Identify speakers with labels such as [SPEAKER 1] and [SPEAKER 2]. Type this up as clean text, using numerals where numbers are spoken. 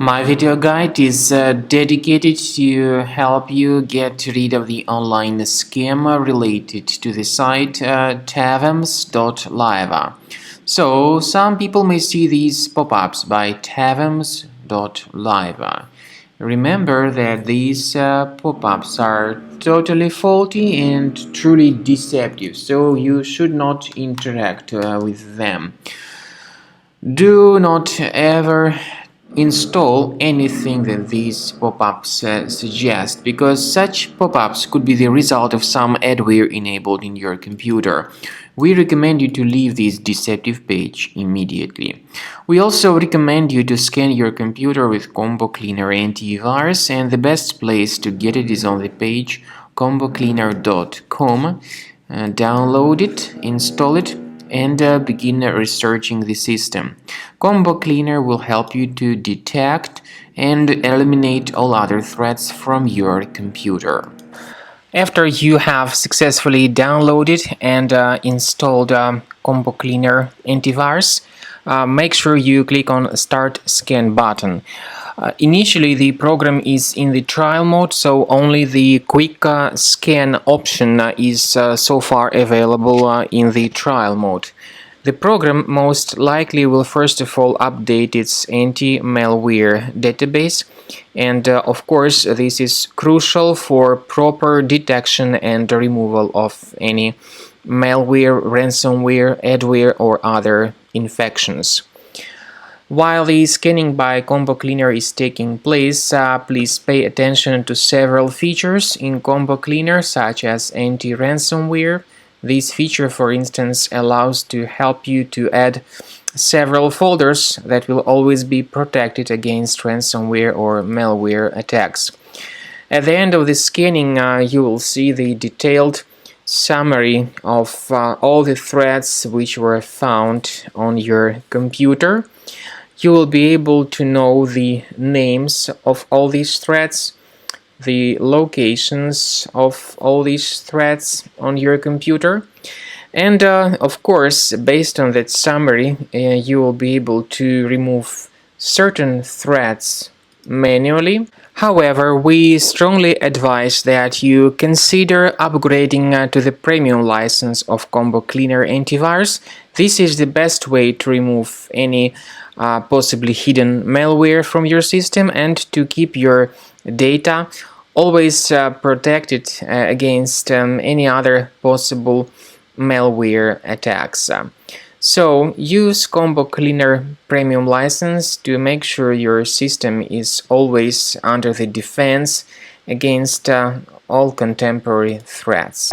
[SPEAKER 1] My video guide is dedicated to help you get rid of the online scam related to the site Tevams.live. So, some people may see these pop-ups by Tevams.live. Remember that these pop-ups are totally faulty and truly deceptive, so you should not interact with them. Do not ever install anything that these pop-ups suggest, because such pop-ups could be the result of some adware enabled in your computer. We recommend you to leave this deceptive page immediately. We also recommend you to scan your computer with Combo Cleaner antivirus, and the best place to get it is on the page combocleaner.com. Download it, install it, and begin researching the system. Combo Cleaner will help you to detect and eliminate all other threats from your computer. After you have successfully downloaded and installed Combo Cleaner antivirus, make sure you click on Start Scan button. Initially, the program is in the trial mode, so only the quick scan option is so far available in the trial mode. The program most likely will first of all update its anti-malware database, and of course this is crucial for proper detection and removal of any malware, ransomware, adware or other infections. While the scanning by Combo Cleaner is taking place, please pay attention to several features in Combo Cleaner, such as anti-ransomware. This feature, for instance, allows to help you to add several folders that will always be protected against ransomware or malware attacks. At the end of the scanning, you will see the detailed summary of all the threats which were found on your computer. You will be able to know the names of all these threats, the locations of all these threats on your computer, and of course, based on that summary, you will be able to remove certain threats manually. However, we strongly advise that you consider upgrading to the premium license of Combo Cleaner antivirus. This is the best way to remove any possibly hidden malware from your system and to keep your data always protected against any other possible malware attacks. So use Combo Cleaner Premium license to make sure your system is always under the defense against all contemporary threats.